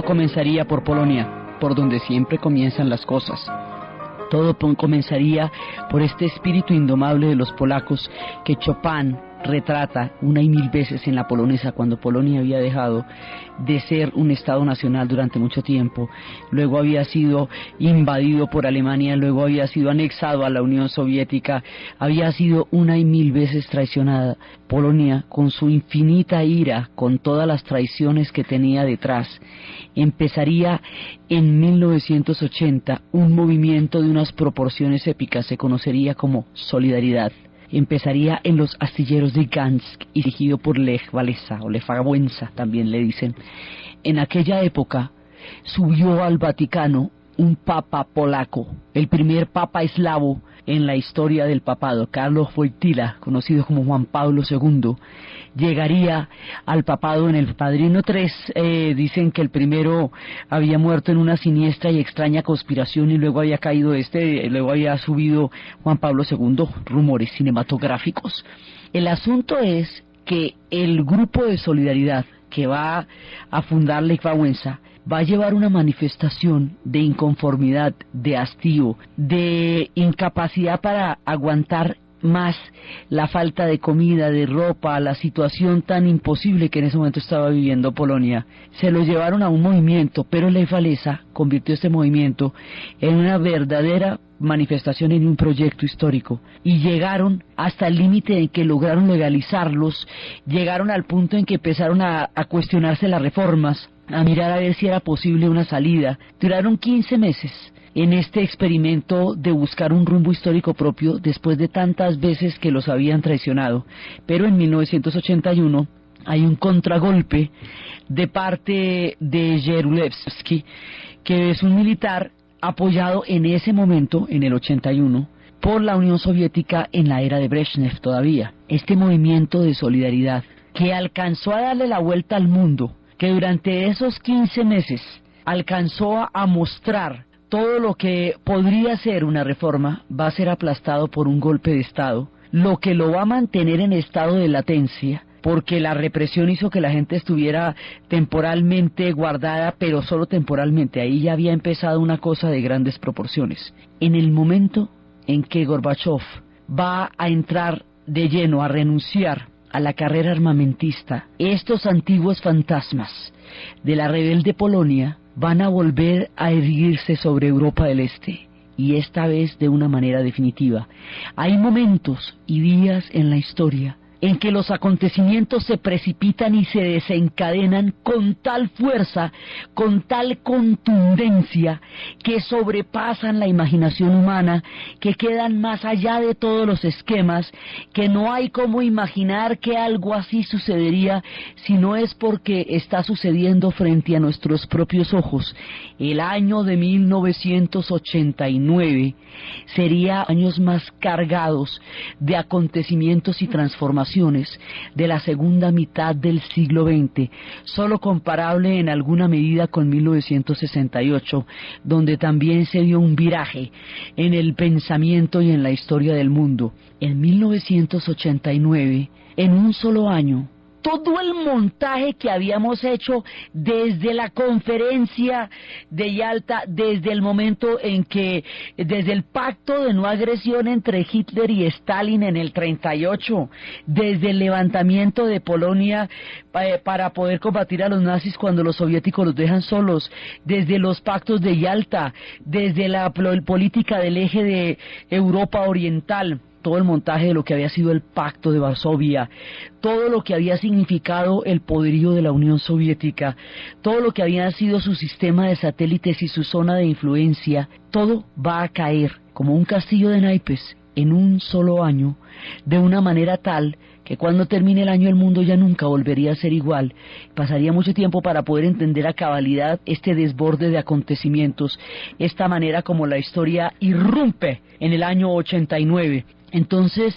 comenzaría por Polonia, por donde siempre comienzan las cosas. Todo comenzaría por este espíritu indomable de los polacos que Chopin retrata una y mil veces en la polonesa, cuando Polonia había dejado de ser un estado nacional durante mucho tiempo, luego había sido invadido por Alemania, luego había sido anexado a la Unión Soviética, había sido una y mil veces traicionada. Polonia, con su infinita ira, con todas las traiciones que tenía detrás, empezaría en 1980 un movimiento de unas proporciones épicas, se conocería como Solidaridad. Empezaría en los astilleros de Gdansk y dirigido por Lech Walesa o Lech Wałęsa, también le dicen. En aquella época subió al Vaticano un papa polaco, el primer papa eslavo en la historia del papado, Carlos Wojtyła, conocido como Juan Pablo II, llegaría al papado en el Padrino III. Dicen que el primero había muerto en una siniestra y extraña conspiración y luego había caído luego había subido Juan Pablo II, rumores cinematográficos. El asunto es que el grupo de Solidaridad que va a fundar Lech Wałęsa va a llevar una manifestación de inconformidad, de hastío, de incapacidad para aguantar más la falta de comida, de ropa, la situación tan imposible que en ese momento estaba viviendo Polonia. Se lo llevaron a un movimiento, pero Lech Wałęsa convirtió este movimiento en una verdadera manifestación, en un proyecto histórico, y llegaron hasta el límite en que lograron legalizarlos, llegaron al punto en que empezaron a cuestionarse las reformas, a mirar a ver si era posible una salida. Duraron 15 meses en este experimento de buscar un rumbo histórico propio después de tantas veces que los habían traicionado. Pero en 1981 hay un contragolpe de parte de Jaruzelski, que es un militar apoyado en ese momento, en el 81, por la Unión Soviética en la era de Brezhnev todavía. Este movimiento de solidaridad que alcanzó a darle la vuelta al mundo, que durante esos 15 meses alcanzó a mostrar todo lo que podría ser una reforma, va a ser aplastado por un golpe de Estado, lo que lo va a mantener en estado de latencia, porque la represión hizo que la gente estuviera temporalmente guardada, pero solo temporalmente. Ahí ya había empezado una cosa de grandes proporciones. En el momento en que Gorbachov va a entrar de lleno a renunciar a la carrera armamentista, estos antiguos fantasmas de la rebelde Polonia van a volver a erguirse sobre Europa del Este, y esta vez de una manera definitiva. Hay momentos y días en la historia en que los acontecimientos se precipitan y se desencadenan con tal fuerza, con tal contundencia, que sobrepasan la imaginación humana, que quedan más allá de todos los esquemas, que no hay cómo imaginar que algo así sucedería, si no es porque está sucediendo frente a nuestros propios ojos. El año de 1989 sería años más cargados de acontecimientos y transformaciones de la segunda mitad del siglo XX, solo comparable en alguna medida con 1968, donde también se dio un viraje en el pensamiento y en la historia del mundo. En 1989, en un solo año, todo el montaje que habíamos hecho desde la conferencia de Yalta, desde el momento en que, desde el pacto de no agresión entre Hitler y Stalin en el 38, desde el levantamiento de Polonia para poder combatir a los nazis cuando los soviéticos los dejan solos, desde los pactos de Yalta, desde la política del eje de Europa Oriental, todo el montaje de lo que había sido el Pacto de Varsovia, todo lo que había significado el poderío de la Unión Soviética, todo lo que había sido su sistema de satélites y su zona de influencia, todo va a caer como un castillo de naipes en un solo año, de una manera tal que cuando termine el año el mundo ya nunca volvería a ser igual. Pasaría mucho tiempo para poder entender a cabalidad este desborde de acontecimientos, esta manera como la historia irrumpe en el año 89. Entonces,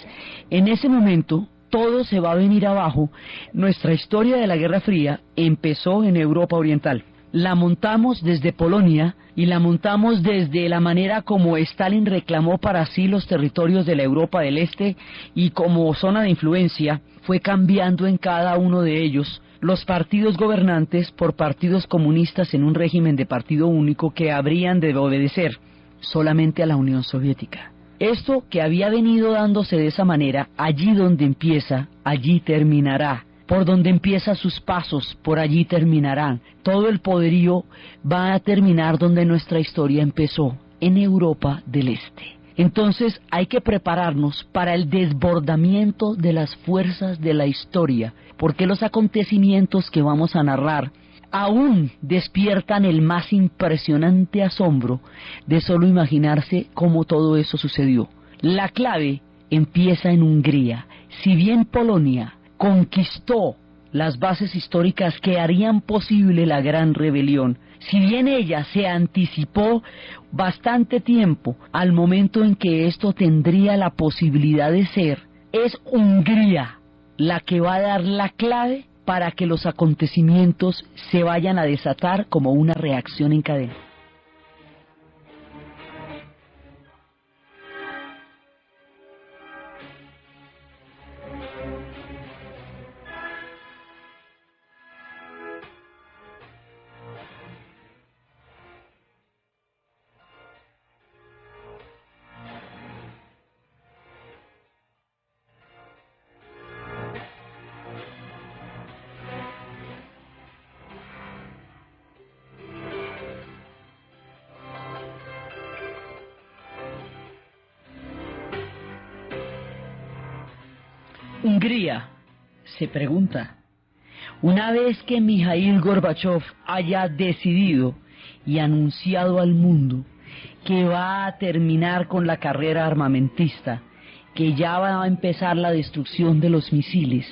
en ese momento, todo se va a venir abajo. Nuestra historia de la Guerra Fría empezó en Europa Oriental. La montamos desde Polonia y la montamos desde la manera como Stalin reclamó para sí los territorios de la Europa del Este, y como zona de influencia fue cambiando en cada uno de ellos los partidos gobernantes por partidos comunistas en un régimen de partido único que habrían de obedecer solamente a la Unión Soviética. Esto que había venido dándose de esa manera, allí donde empieza, allí terminará. Por donde empieza sus pasos, por allí terminarán. Todo el poderío va a terminar donde nuestra historia empezó, en Europa del Este. Entonces hay que prepararnos para el desbordamiento de las fuerzas de la historia, porque los acontecimientos que vamos a narrar aún despiertan el más impresionante asombro de solo imaginarse cómo todo eso sucedió. La clave empieza en Hungría. Si bien Polonia conquistó las bases históricas que harían posible la gran rebelión, si bien ella se anticipó bastante tiempo al momento en que esto tendría la posibilidad de ser, es Hungría la que va a dar la clave para que los acontecimientos se vayan a desatar como una reacción en cadena. Hungría, se pregunta, una vez que Mikhail Gorbachev haya decidido y anunciado al mundo que va a terminar con la carrera armamentista, que ya va a empezar la destrucción de los misiles,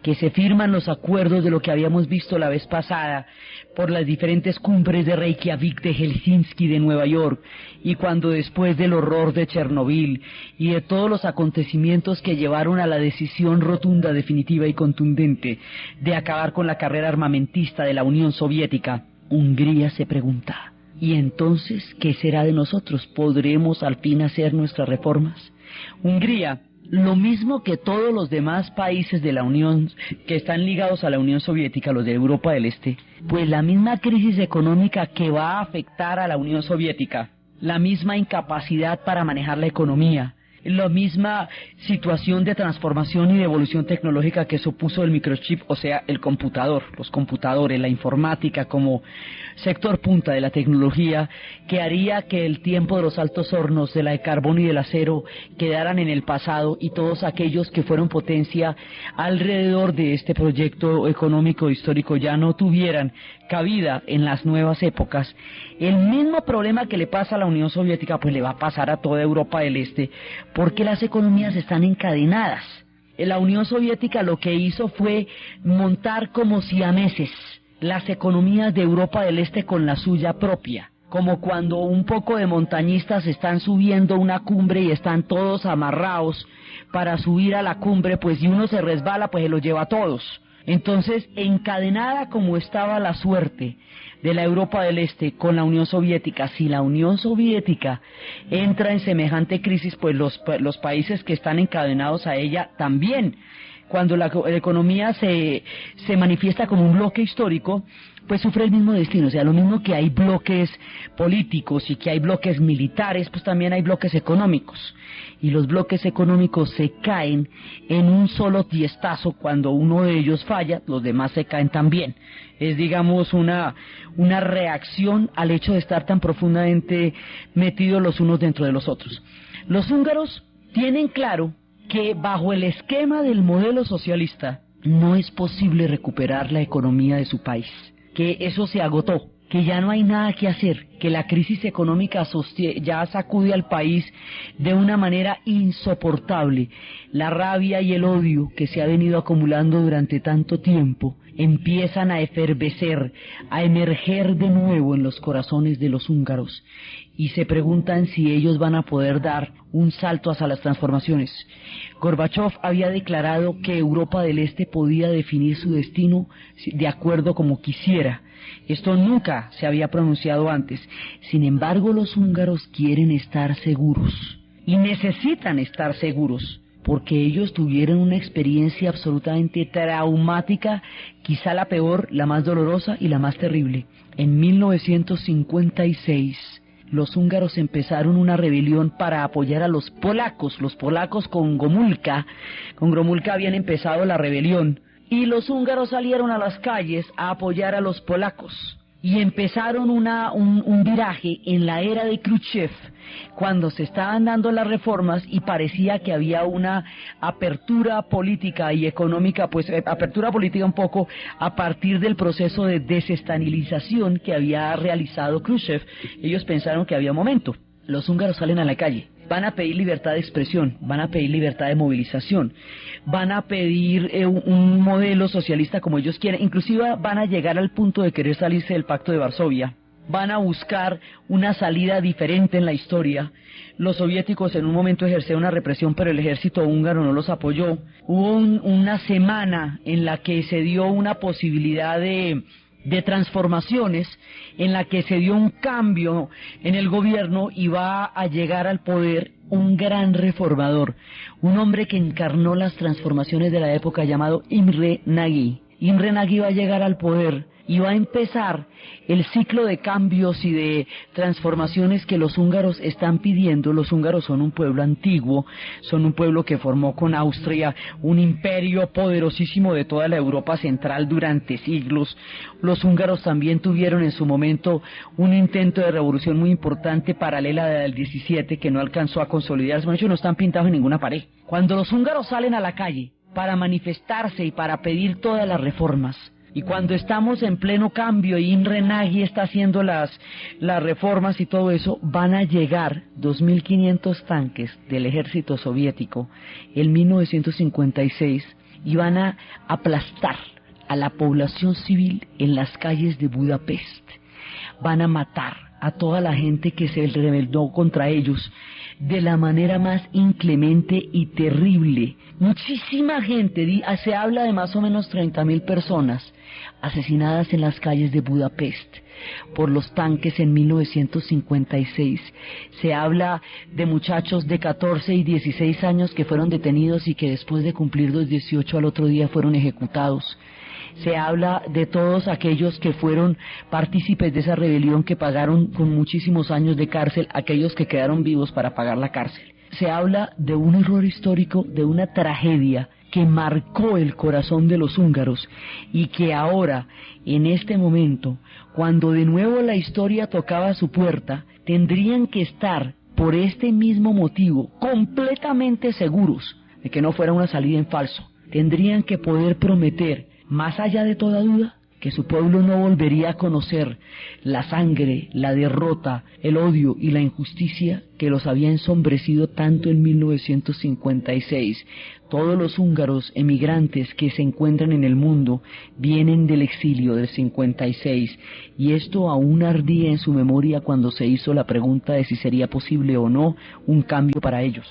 que se firman los acuerdos de lo que habíamos visto la vez pasada por las diferentes cumbres de Reykjavik, de Helsinki, de Nueva York, y cuando después del horror de Chernobyl y de todos los acontecimientos que llevaron a la decisión rotunda, definitiva y contundente de acabar con la carrera armamentista de la Unión Soviética, Hungría se pregunta, ¿y entonces qué será de nosotros? ¿Podremos al fin hacer nuestras reformas? Hungría, lo mismo que todos los demás países de la Unión que están ligados a la Unión Soviética, los de Europa del Este, pues la misma crisis económica que va a afectar a la Unión Soviética, la misma incapacidad para manejar la economía, la misma situación de transformación y de evolución tecnológica que supuso el microchip, o sea, el computador, los computadores, la informática como sector punta de la tecnología, que haría que el tiempo de los altos hornos, de la de carbón y del acero, quedaran en el pasado, y todos aquellos que fueron potencia alrededor de este proyecto económico histórico ya no tuvieran cabida en las nuevas épocas. El mismo problema que le pasa a la Unión Soviética, pues le va a pasar a toda Europa del Este, porque las economías están encadenadas. La Unión Soviética lo que hizo fue montar como siameses las economías de Europa del Este con la suya propia, como cuando un poco de montañistas están subiendo una cumbre y están todos amarrados para subir a la cumbre, pues si uno se resbala, pues se los lleva a todos. Entonces, encadenada como estaba la suerte de la Europa del Este con la Unión Soviética, si la Unión Soviética entra en semejante crisis, pues los países que están encadenados a ella también. Cuando la economía se manifiesta como un bloque histórico, pues sufre el mismo destino. O sea, lo mismo que hay bloques políticos y que hay bloques militares, pues también hay bloques económicos. Y los bloques económicos se caen en un solo tiestazo. Cuando uno de ellos falla, los demás se caen también. Es, digamos, una reacción al hecho de estar tan profundamente metidos los unos dentro de los otros. Los húngaros tienen claro que bajo el esquema del modelo socialista no es posible recuperar la economía de su país, que eso se agotó, que ya no hay nada que hacer, que la crisis económica ya sacude al país de una manera insoportable. La rabia y el odio que se ha venido acumulando durante tanto tiempo empiezan a efervecer, a emerger de nuevo en los corazones de los húngaros, y se preguntan si ellos van a poder dar un salto hacia las transformaciones. Gorbachev había declarado que Europa del Este podía definir su destino de acuerdo como quisiera. Esto nunca se había pronunciado antes. Sin embargo, los húngaros quieren estar seguros y necesitan estar seguros, porque ellos tuvieron una experiencia absolutamente traumática, quizá la peor, la más dolorosa y la más terrible. En 1956, los húngaros empezaron una rebelión para apoyar a los polacos. Los polacos con Gomulka habían empezado la rebelión, y los húngaros salieron a las calles a apoyar a los polacos. Y empezaron un viraje en la era de Khrushchev, cuando se estaban dando las reformas y parecía que había una apertura política y económica, pues apertura política un poco a partir del proceso de desestabilización que había realizado Khrushchev. Ellos pensaron que había momento. Los húngaros salen a la calle, van a pedir libertad de expresión, van a pedir libertad de movilización, van a pedir un modelo socialista como ellos quieren, inclusive van a llegar al punto de querer salirse del Pacto de Varsovia, van a buscar una salida diferente en la historia. Los soviéticos en un momento ejercieron una represión, pero el ejército húngaro no los apoyó. Hubo una semana en la que se dio una posibilidad de transformaciones, en la que se dio un cambio en el gobierno y va a llegar al poder un gran reformador, un hombre que encarnó las transformaciones de la época llamado Imre Nagy. Imre Nagy va a llegar al poder y va a empezar el ciclo de cambios y de transformaciones que los húngaros están pidiendo. Los húngaros son un pueblo antiguo, son un pueblo que formó con Austria un imperio poderosísimo de toda la Europa central durante siglos. Los húngaros también tuvieron en su momento un intento de revolución muy importante paralela del 17 que no alcanzó a consolidarse. De hecho, no están pintados en ninguna pared. Cuando los húngaros salen a la calle para manifestarse y para pedir todas las reformas, y cuando estamos en pleno cambio y Imre Nagy está haciendo las reformas y todo eso, van a llegar 2.500 tanques del ejército soviético en 1956 y van a aplastar a la población civil en las calles de Budapest. Van a matar a toda la gente que se rebeló contra ellos de la manera más inclemente y terrible. Muchísima gente, se habla de más o menos 30.000 personas asesinadas en las calles de Budapest por los tanques en 1956. Se habla de muchachos de 14 y 16 años que fueron detenidos y que después de cumplir los 18 al otro día fueron ejecutados. Se habla de todos aquellos que fueron partícipes de esa rebelión, que pagaron con muchísimos años de cárcel, aquellos que quedaron vivos para pagar la cárcel. Se habla de un error histórico, de una tragedia que marcó el corazón de los húngaros y que ahora, en este momento, cuando de nuevo la historia tocaba a su puerta, tendrían que estar, por este mismo motivo, completamente seguros de que no fuera una salida en falso. Tendrían que poder prometer, más allá de toda duda, que su pueblo no volvería a conocer la sangre, la derrota, el odio y la injusticia que los había ensombrecido tanto en 1956. Todos los húngaros emigrantes que se encuentran en el mundo vienen del exilio del 56, y esto aún ardía en su memoria cuando se hizo la pregunta de si sería posible o no un cambio para ellos.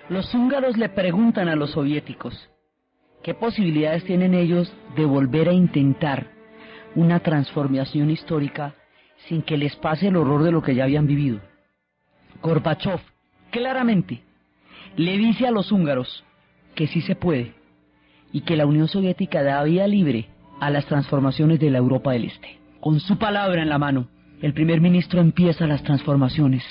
Los húngaros le preguntan a los soviéticos qué posibilidades tienen ellos de volver a intentar una transformación histórica sin que les pase el horror de lo que ya habían vivido. Gorbachov claramente le dice a los húngaros que sí se puede y que la Unión Soviética da vía libre a las transformaciones de la Europa del Este. Con su palabra en la mano, el primer ministro empieza las transformaciones,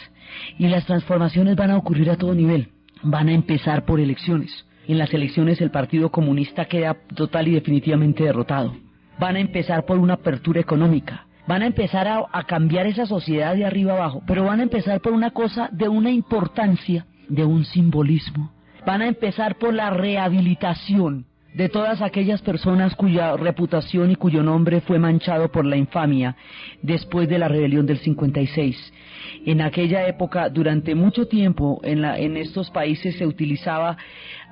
y las transformaciones van a ocurrir a todo nivel. Van a empezar por elecciones. En las elecciones el Partido Comunista queda total y definitivamente derrotado. Van a empezar por una apertura económica. Van a empezar a cambiar esa sociedad de arriba abajo, pero van a empezar por una cosa de una importancia, de un simbolismo van a empezar por la rehabilitación de todas aquellas personas cuya reputación y cuyo nombre fue manchado por la infamia después de la rebelión del 56. En aquella época, durante mucho tiempo, en estos países se utilizaba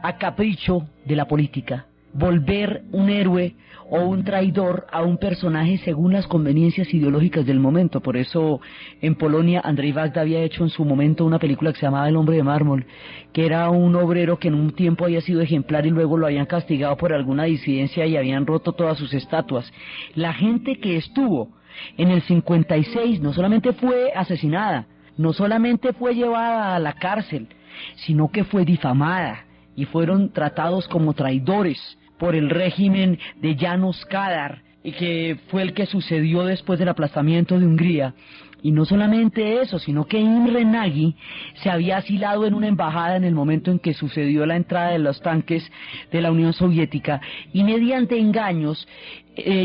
a capricho de la política, volver un héroe o un traidor a un personaje según las conveniencias ideológicas del momento. Por eso en Polonia Andrzej Wajda había hecho en su momento una película que se llamaba El hombre de mármol, que era un obrero que en un tiempo había sido ejemplar y luego lo habían castigado por alguna disidencia y habían roto todas sus estatuas. La gente que estuvo en el 56 no solamente fue asesinada, no solamente fue llevada a la cárcel, sino que fue difamada y fueron tratados como traidores por el régimen de János Kadar, y que fue el que sucedió después del aplastamiento de Hungría. Y no solamente eso, sino que Imre Nagy se había asilado en una embajada en el momento en que sucedió la entrada de los tanques de la Unión Soviética, y mediante engaños,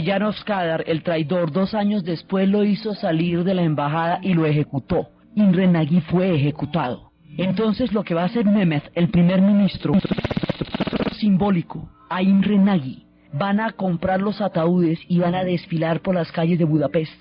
János Kadar, el traidor, 2 años después lo hizo salir de la embajada y lo ejecutó. Imre Nagy fue ejecutado. Entonces lo que va a hacer Mehmet, el primer ministro, simbólico a Imre Nagy, van a comprar los ataúdes y van a desfilar por las calles de Budapest.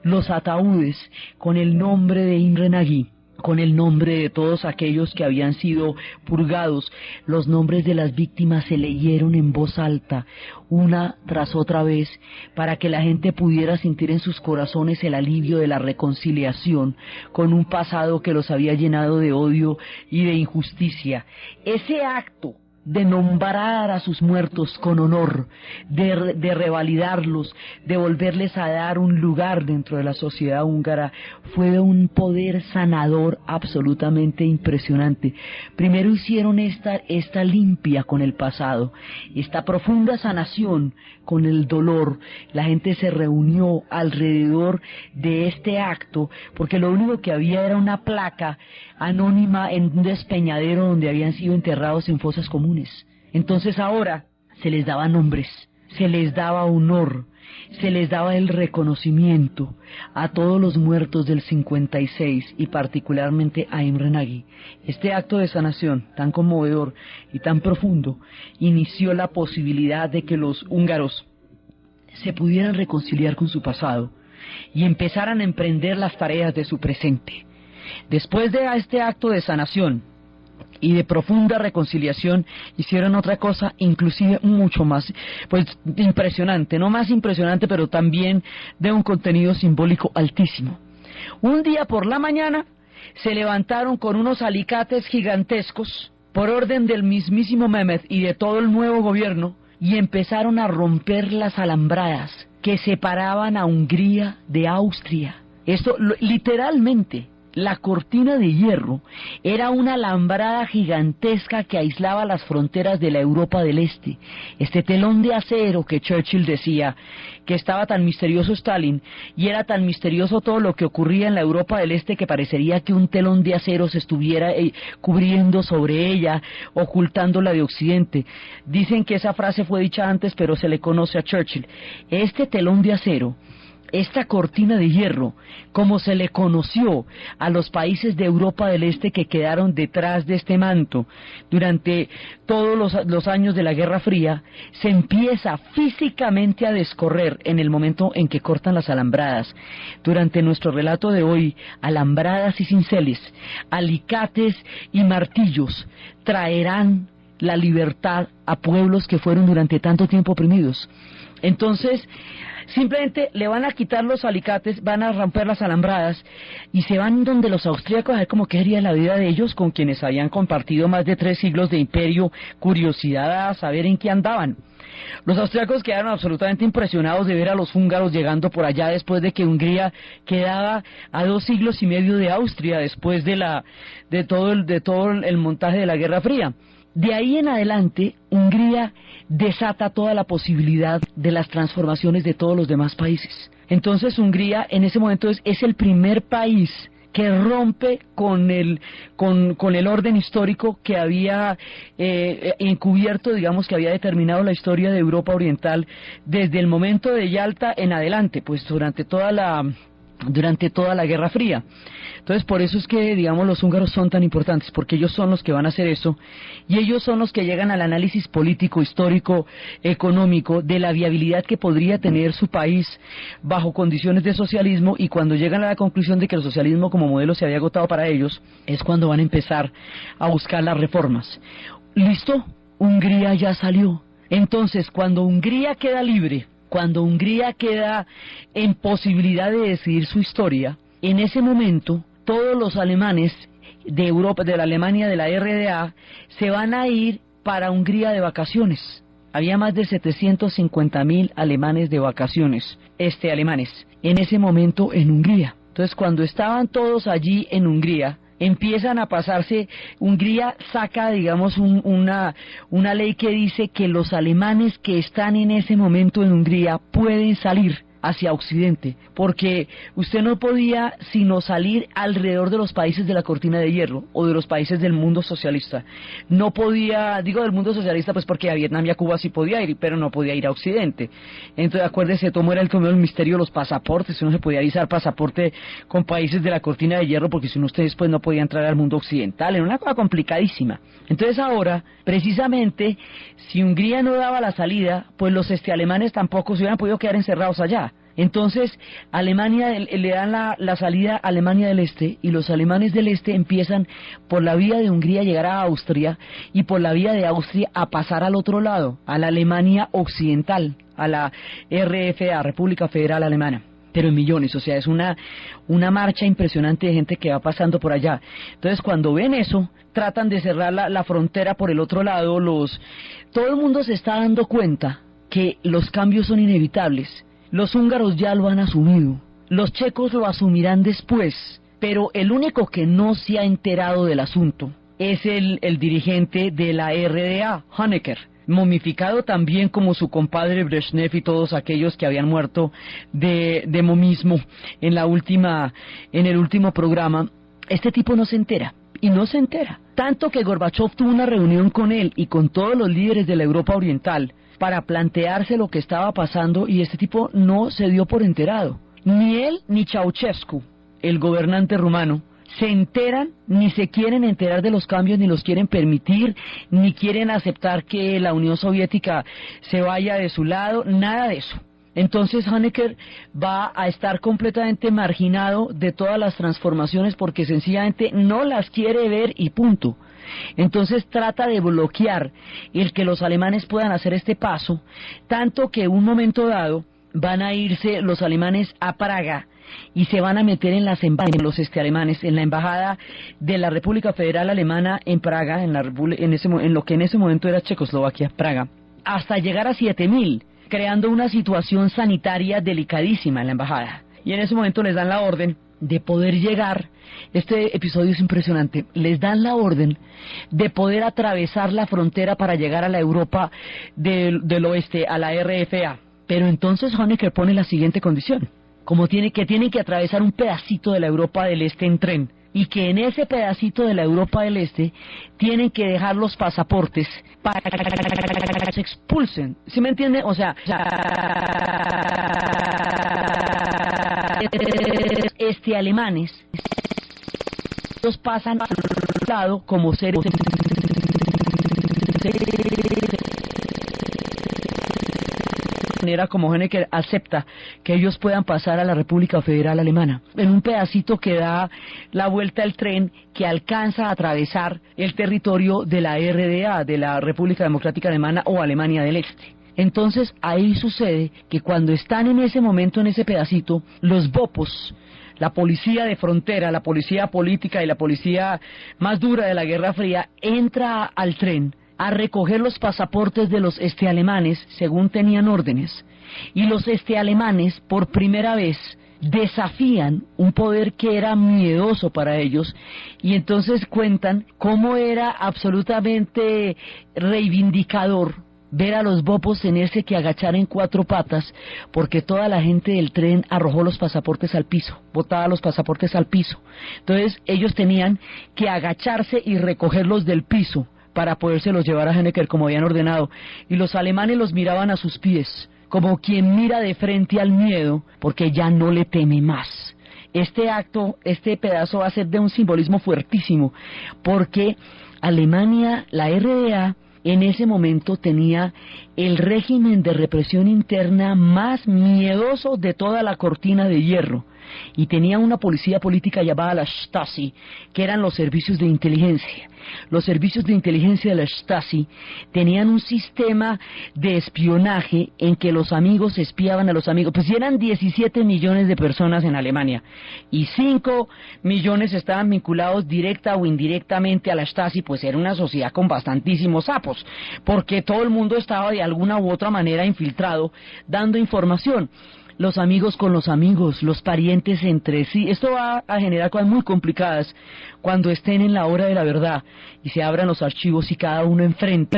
Los ataúdes con el nombre de Imre Nagy, con el nombre de todos aquellos que habían sido purgados. Los nombres de las víctimas se leyeron en voz alta, una tras otra vez, para que la gente pudiera sentir en sus corazones el alivio de la reconciliación con un pasado que los había llenado de odio y de injusticia. Ese acto de nombrar a sus muertos con honor, de revalidarlos, de volverles a dar un lugar dentro de la sociedad húngara, fue de un poder sanador absolutamente impresionante. Primero hicieron esta limpia con el pasado, esta profunda sanación con el dolor. La gente se reunió alrededor de este acto, porque lo único que había era una placa anónima en un despeñadero donde habían sido enterrados en fosas comunes. Entonces ahora se les daba nombres, se les daba honor, se les daba el reconocimiento a todos los muertos del 56 y particularmente a Imre Nagy. Este acto de sanación tan conmovedor y tan profundo inició la posibilidad de que los húngaros se pudieran reconciliar con su pasado y empezaran a emprender las tareas de su presente. Después de este acto de sanación y de profunda reconciliación, hicieron otra cosa inclusive mucho más, pues, impresionante, no más impresionante, pero también de un contenido simbólico altísimo. Un día por la mañana se levantaron con unos alicates gigantescos, por orden del mismísimo Mehmet y de todo el nuevo gobierno, y empezaron a romper las alambradas que separaban a Hungría de Austria. Esto literalmente. La cortina de hierro era una alambrada gigantesca que aislaba las fronteras de la Europa del Este. Este telón de acero que Churchill decía que estaba tan misterioso Stalin, y era tan misterioso todo lo que ocurría en la Europa del Este, que parecería que un telón de acero se estuviera cubriendo sobre ella, ocultándola de Occidente. Dicen que esa frase fue dicha antes, pero se le conoce a Churchill. Este telón de acero, esta cortina de hierro, como se le conoció a los países de Europa del Este que quedaron detrás de este manto durante todos los años de la Guerra Fría, se empieza físicamente a descorrer en el momento en que cortan las alambradas. Durante nuestro relato de hoy, alambradas y cinceles, alicates y martillos traerán la libertad a pueblos que fueron durante tanto tiempo oprimidos. Entonces, simplemente le van a quitar los alicates, van a romper las alambradas y se van donde los austríacos a ver cómo qué sería la vida de ellos, con quienes habían compartido más de 3 siglos de imperio, curiosidad a saber en qué andaban. Los austríacos quedaron absolutamente impresionados de ver a los húngaros llegando por allá después de que Hungría quedaba a 2 siglos y medio de Austria después de todo el montaje de la Guerra Fría. De ahí en adelante, Hungría desata toda la posibilidad de las transformaciones de todos los demás países. Entonces Hungría en ese momento es el primer país que rompe con el orden histórico que había encubierto, digamos, que había determinado la historia de Europa Oriental desde el momento de Yalta en adelante, pues durante toda la durante toda la Guerra Fría. Entonces por eso es que, digamos, los húngaros son tan importantes, porque ellos son los que van a hacer eso, y ellos son los que llegan al análisis político, histórico, económico, de la viabilidad que podría tener su país bajo condiciones de socialismo, y cuando llegan a la conclusión de que el socialismo como modelo se había agotado para ellos, es cuando van a empezar a buscar las reformas. ¿Listo? Hungría ya salió. Entonces, cuando Hungría queda libre, cuando Hungría queda en posibilidad de decidir su historia, en ese momento todos los alemanes de Europa, de la Alemania, de la RDA, se van a ir para Hungría de vacaciones. Había más de 750.000 alemanes de vacaciones, alemanes, en ese momento en Hungría. Entonces, cuando estaban todos allí en Hungría, empiezan a pasarse. Hungría saca, digamos, una ley que dice que los alemanes que están en ese momento en Hungría pueden salir hacia Occidente, porque usted no podía sino salir alrededor de los países de la cortina de hierro o de los países del mundo socialista. No podía, digo del mundo socialista pues porque a Vietnam y a Cuba sí podía ir, pero no podía ir a Occidente. Entonces acuérdese, tomó era el misterio de los pasaportes, uno se podía avisar pasaporte con países de la cortina de hierro, porque si no ustedes pues no podían entrar al mundo occidental, era una cosa complicadísima. Entonces ahora, precisamente, si Hungría no daba la salida, pues los alemanes tampoco se hubieran podido quedar encerrados allá. Entonces, Alemania le dan la salida a Alemania del Este, y los alemanes del Este empiezan por la vía de Hungría a llegar a Austria, y por la vía de Austria a pasar al otro lado, a la Alemania Occidental, a la RFA, República Federal Alemana. Pero en millones, o sea, es una marcha impresionante de gente que va pasando por allá. Entonces, cuando ven eso, tratan de cerrar la frontera por el otro lado. Todo el mundo se está dando cuenta que los cambios son inevitables. Los húngaros ya lo han asumido, los checos lo asumirán después, pero el único que no se ha enterado del asunto es el dirigente de la RDA, Honecker, momificado también como su compadre Brezhnev y todos aquellos que habían muerto de momismo en el último programa. Este tipo no se entera, y no se entera, tanto que Gorbachev tuvo una reunión con él y con todos los líderes de la Europa Oriental para plantearse lo que estaba pasando, y este tipo no se dio por enterado. Ni él ni Ceausescu, el gobernante rumano, se enteran, ni se quieren enterar de los cambios, ni los quieren permitir, ni quieren aceptar que la Unión Soviética se vaya de su lado, nada de eso. Entonces Honecker va a estar completamente marginado de todas las transformaciones, porque sencillamente no las quiere ver y punto. Entonces trata de bloquear el que los alemanes puedan hacer este paso, tanto que en un momento dado van a irse los alemanes a Praga y se van a meter en las embajadas, los alemanes, en la embajada de la República Federal Alemana en Praga, en lo que en ese momento era Checoslovaquia, Praga, hasta llegar a 7.000, creando una situación sanitaria delicadísima en la embajada. Y en ese momento les dan la orden de poder llegar, este episodio es impresionante, les dan la orden de poder atravesar la frontera para llegar a la Europa del oeste, a la RFA. Pero entonces Honecker pone la siguiente condición, tienen que atravesar un pedacito de la Europa del Este en tren, y que en ese pedacito de la Europa del Este tienen que dejar los pasaportes para que se expulsen. ¿Sí me entiende? O sea, alemanes, los pasan al lado como seres manera como Honecker acepta que ellos puedan pasar a la República Federal Alemana, en un pedacito que da la vuelta al tren, que alcanza a atravesar el territorio de la RDA, de la República Democrática Alemana o Alemania del Este. Entonces ahí sucede que cuando están en ese momento, en ese pedacito, los BOPOS, la policía de frontera, la policía política y la policía más dura de la Guerra Fría, entra al tren a recoger los pasaportes de los alemanes según tenían órdenes, y los alemanes por primera vez desafían un poder que era miedoso para ellos, y entonces cuentan cómo era absolutamente reivindicador ver a los bopos tenerse que agachar en 4 patas, porque toda la gente del tren arrojó los pasaportes al piso, botaba los pasaportes al piso. Entonces ellos tenían que agacharse y recogerlos del piso para podérselos llevar a Honecker como habían ordenado, y los alemanes los miraban a sus pies, como quien mira de frente al miedo, porque ya no le teme más. este acto, este pedazo va a ser de un simbolismo fuertísimo, porque Alemania, la RDA, en ese momento tenía el régimen de represión interna más miedoso de toda la cortina de hierro, y tenía una policía política llamada la Stasi, que eran los servicios de inteligencia. Los servicios de inteligencia de la Stasi tenían un sistema de espionaje en que los amigos espiaban a los amigos. Pues eran 17 millones de personas en Alemania y 5 millones estaban vinculados directa o indirectamente a la Stasi, pues era una sociedad con bastantísimos sapos, porque todo el mundo estaba de alguna u otra manera infiltrado, dando información. Los amigos con los amigos, los parientes entre sí. Esto va a generar cosas muy complicadas cuando estén en la hora de la verdad y se abran los archivos y cada uno enfrente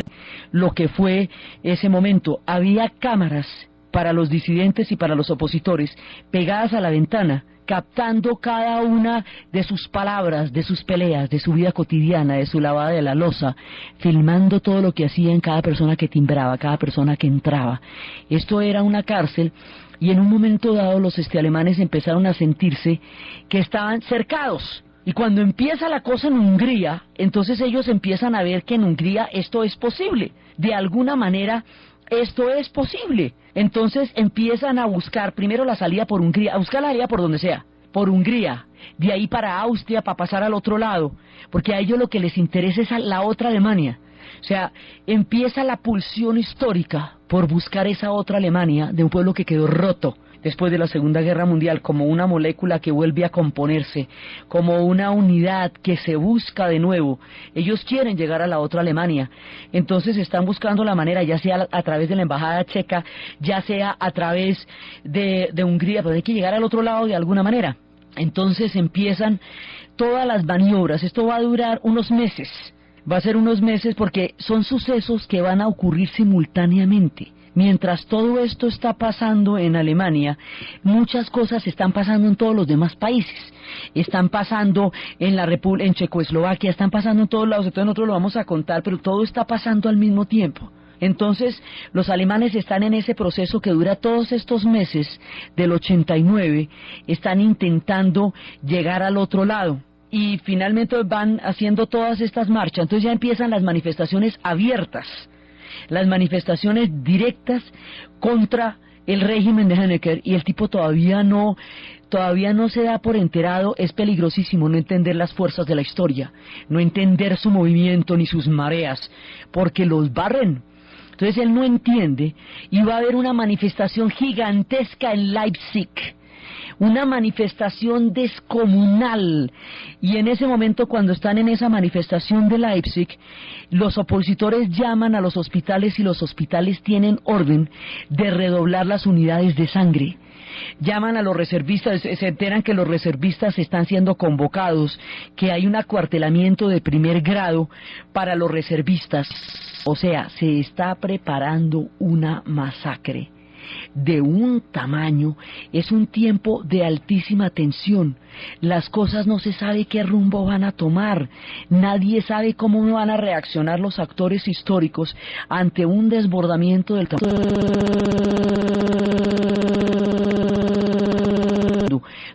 lo que fue ese momento. Había cámaras para los disidentes y para los opositores pegadas a la ventana, captando cada una de sus palabras, de sus peleas, de su vida cotidiana, de su lavada de la loza, filmando todo lo que hacía en cada persona que timbraba, cada persona que entraba. Esto era una cárcel. Y en un momento dado los alemanes empezaron a sentirse que estaban cercados. Y cuando empieza la cosa en Hungría, entonces ellos empiezan a ver que en Hungría esto es posible. De alguna manera esto es posible. Entonces empiezan a buscar primero la salida por Hungría, a buscar la salida por donde sea. Por Hungría, de ahí para Austria, para pasar al otro lado. Porque a ellos lo que les interesa es a la otra Alemania. O sea, empieza la pulsión histórica por buscar esa otra Alemania de un pueblo que quedó roto después de la Segunda Guerra Mundial, como una molécula que vuelve a componerse, como una unidad que se busca de nuevo. Ellos quieren llegar a la otra Alemania, entonces están buscando la manera, ya sea a través de la embajada checa, ya sea a través de Hungría, pero hay que llegar al otro lado de alguna manera. Entonces empiezan todas las maniobras. Esto va a durar unos meses. Va a ser unos meses porque son sucesos que van a ocurrir simultáneamente. Mientras todo esto está pasando en Alemania, muchas cosas están pasando en todos los demás países. Están pasando en Checoslovaquia, están pasando en todos lados, entonces nosotros lo vamos a contar, pero todo está pasando al mismo tiempo. Entonces, los alemanes están en ese proceso que dura todos estos meses del 89, están intentando llegar al otro lado. Y finalmente van haciendo todas estas marchas, entonces ya empiezan las manifestaciones abiertas, las manifestaciones directas contra el régimen de Honecker, y el tipo todavía no se da por enterado. Es peligrosísimo no entender las fuerzas de la historia, no entender su movimiento ni sus mareas, porque los barren. Entonces él no entiende, y va a haber una manifestación gigantesca en Leipzig, una manifestación descomunal, y en ese momento, cuando están en esa manifestación de Leipzig, los opositores llaman a los hospitales y los hospitales tienen orden de redoblar las unidades de sangre. Llaman a los reservistas, se enteran que los reservistas están siendo convocados, que hay un acuartelamiento de primer grado para los reservistas. O sea, se está preparando una masacre de un tamaño. Es un tiempo de altísima tensión. Las cosas no se sabe qué rumbo van a tomar. Nadie sabe cómo van a reaccionar los actores históricos ante un desbordamiento del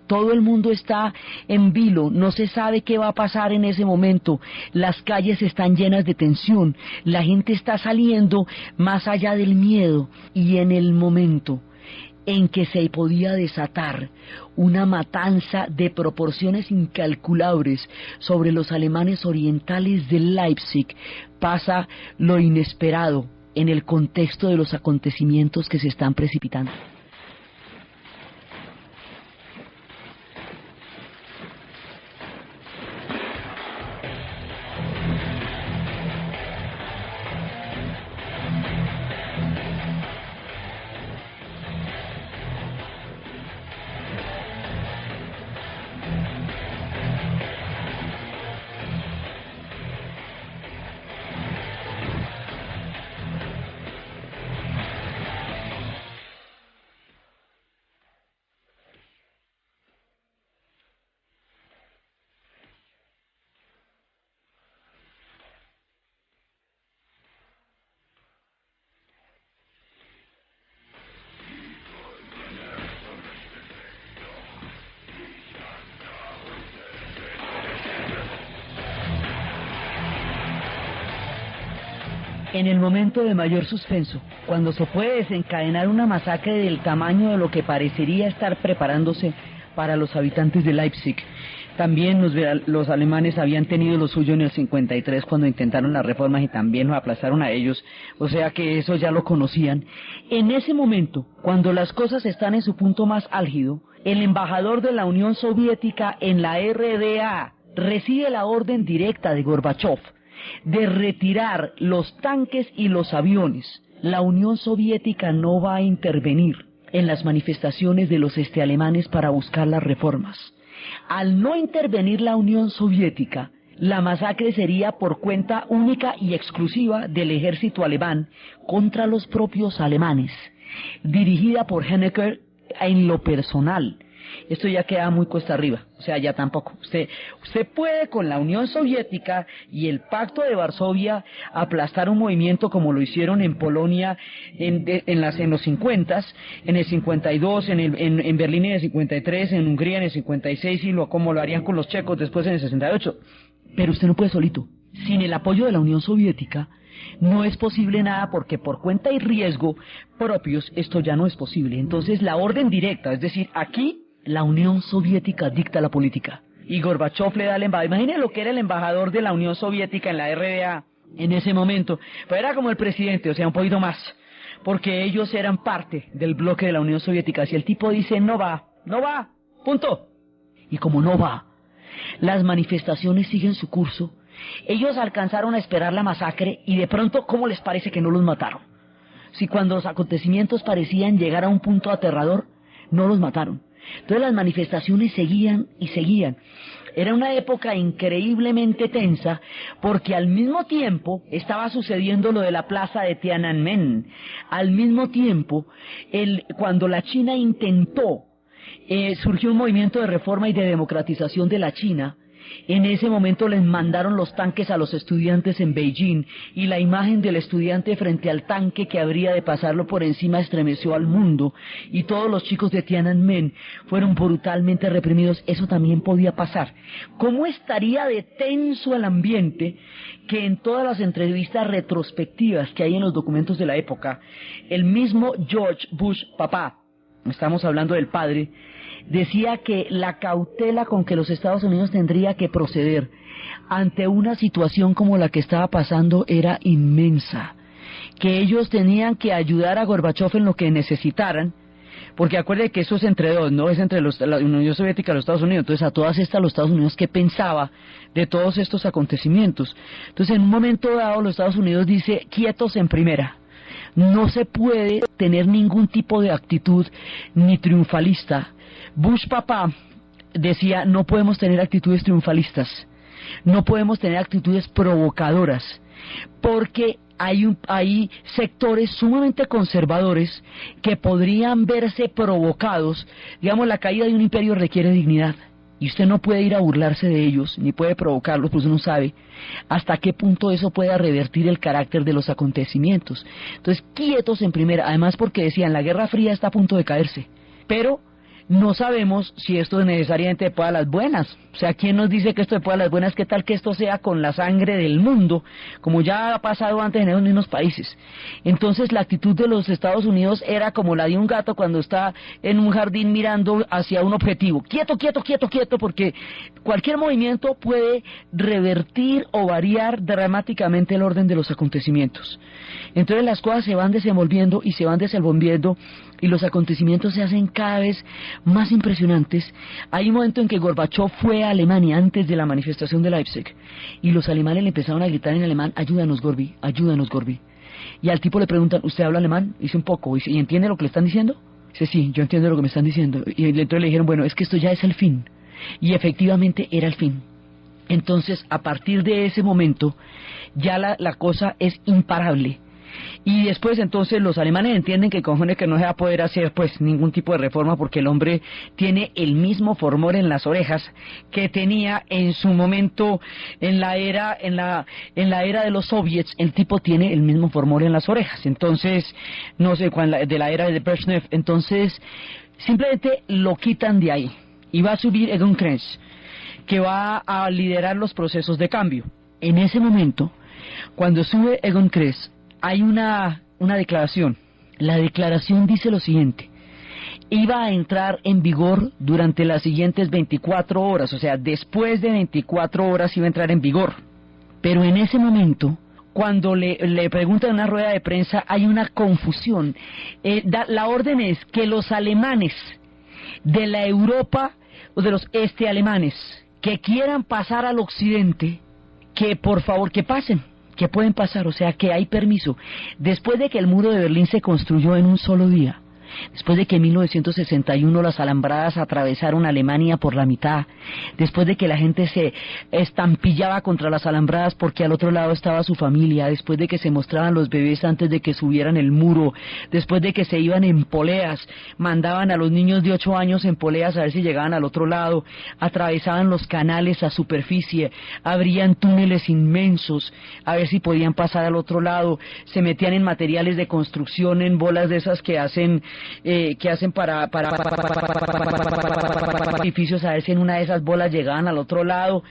Todo el mundo está en vilo, no se sabe qué va a pasar en ese momento. Las calles están llenas de tensión, la gente está saliendo más allá del miedo, y en el momento en que se podía desatar una matanza de proporciones incalculables sobre los alemanes orientales de Leipzig, pasa lo inesperado en el contexto de los acontecimientos que se están precipitando. En el momento de mayor suspenso, cuando se puede desencadenar una masacre del tamaño de lo que parecería estar preparándose para los habitantes de Leipzig. También los alemanes habían tenido lo suyo en el 53 cuando intentaron las reformas y también los aplazaron a ellos, o sea que eso ya lo conocían. En ese momento, cuando las cosas están en su punto más álgido, el embajador de la Unión Soviética en la RDA recibe la orden directa de Gorbachov de retirar los tanques y los aviones. La Unión Soviética no va a intervenir en las manifestaciones de los alemanes para buscar las reformas. Al no intervenir la Unión Soviética, la masacre sería por cuenta única y exclusiva del ejército alemán contra los propios alemanes, dirigida por Honecker en lo personal. Esto ya queda muy cuesta arriba, o sea, ya tampoco. Usted puede con la Unión Soviética y el Pacto de Varsovia aplastar un movimiento como lo hicieron en Polonia en los 50, en el 52, en Berlín en el 53, en Hungría en el 56 y como lo harían con los checos después en el 68. Pero usted no puede solito. Sin el apoyo de la Unión Soviética no es posible nada porque por cuenta y riesgo propios esto ya no es posible. Entonces la orden directa, es decir, aquí la Unión Soviética dicta la política y Gorbachov le da el embajador. Imaginen lo que era el embajador de la Unión Soviética en la RDA en ese momento, pero era como el presidente, o sea, un poquito más, porque ellos eran parte del bloque de la Unión Soviética. Si el tipo dice no va, punto. Y como no va, las manifestaciones siguen su curso. Ellos alcanzaron a esperar la masacre y de pronto, ¿cómo les parece que no los mataron? Si cuando los acontecimientos parecían llegar a un punto aterrador, no los mataron. Entonces las manifestaciones seguían y seguían. Era una época increíblemente tensa porque al mismo tiempo estaba sucediendo lo de la plaza de Tiananmen. Al mismo tiempo, cuando la China intentó, surgió un movimiento de reforma y de democratización de la China. En ese momento les mandaron los tanques a los estudiantes en Beijing y la imagen del estudiante frente al tanque que habría de pasarlo por encima estremeció al mundo y todos los chicos de Tiananmen fueron brutalmente reprimidos. Eso también podía pasar. ¿Cómo estaría de tenso el ambiente que en todas las entrevistas retrospectivas que hay en los documentos de la época, el mismo George Bush papá, estamos hablando del padre, decía que la cautela con que los Estados Unidos tendría que proceder ante una situación como la que estaba pasando era inmensa, que ellos tenían que ayudar a Gorbachov en lo que necesitaran, porque acuerde que eso es entre dos, no es entre la Unión Soviética y los Estados Unidos. Entonces a todas estas los Estados Unidos, ¿qué pensaba de todos estos acontecimientos? Entonces en un momento dado los Estados Unidos dice, quietos en primera. No se puede tener ningún tipo de actitud ni triunfalista. Bush papá decía, no podemos tener actitudes triunfalistas, no podemos tener actitudes provocadoras, porque hay sectores sumamente conservadores que podrían verse provocados. Digamos, la caída de un imperio requiere dignidad. Y usted no puede ir a burlarse de ellos, ni puede provocarlos, pues uno sabe hasta qué punto eso pueda revertir el carácter de los acontecimientos. Entonces, quietos en primera, además porque decían, la Guerra Fría está a punto de caerse, pero no sabemos si esto es necesariamente de las buenas. O sea, ¿quién nos dice que esto de las buenas? ¿Qué tal que esto sea con la sangre del mundo, como ya ha pasado antes en esos mismos países? Entonces la actitud de los Estados Unidos era como la de un gato cuando está en un jardín mirando hacia un objetivo. Quieto, quieto, quieto, quieto, porque cualquier movimiento puede revertir o variar dramáticamente el orden de los acontecimientos. Entonces las cosas se van desenvolviendo y se van desenvolviendo y los acontecimientos se hacen cada vez más impresionantes. Hay un momento en que Gorbachov fue a Alemania antes de la manifestación de Leipzig y los alemanes le empezaron a gritar en alemán, ayúdanos Gorbi, ayúdanos Gorbi. Y al tipo le preguntan, ¿usted habla alemán? Dice un poco, ¿y entiende lo que le están diciendo? Dice, sí, yo entiendo lo que me están diciendo. Y entonces le dijeron, bueno, es que esto ya es el fin. Y efectivamente era el fin. Entonces, a partir de ese momento, ya la cosa es imparable. Y después entonces los alemanes entienden que cojones que no se va a poder hacer pues ningún tipo de reforma porque el hombre tiene el mismo formor en las orejas que tenía en su momento en la era de los soviets. El tipo tiene el mismo formor en las orejas, entonces no sé de la era de Brezhnev. Entonces simplemente lo quitan de ahí y va a subir Egon Krenz, que va a liderar los procesos de cambio. En ese momento, cuando sube Egon Krenz hay una declaración. La declaración dice lo siguiente: iba a entrar en vigor durante las siguientes 24 horas, o sea, después de 24 horas iba a entrar en vigor. Pero en ese momento, cuando le preguntan en una rueda de prensa, hay una confusión. La orden es que los alemanes de la Europa, o de los alemanes, que quieran pasar al occidente, que por favor que pasen, que pueden pasar, o sea que hay permiso. Después de que el muro de Berlín se construyó en un solo día, después de que en 1961 las alambradas atravesaron Alemania por la mitad, después de que la gente se estampillaba contra las alambradas porque al otro lado estaba su familia, después de que se mostraban los bebés antes de que subieran el muro, después de que se iban en poleas, mandaban a los niños de 8 años en poleas a ver si llegaban al otro lado, atravesaban los canales a superficie, abrían túneles inmensos a ver si podían pasar al otro lado, se metían en materiales de construcción, en bolas de esas que hacen para edificios, a ver si en una de esas bolas llegaban al otro lado.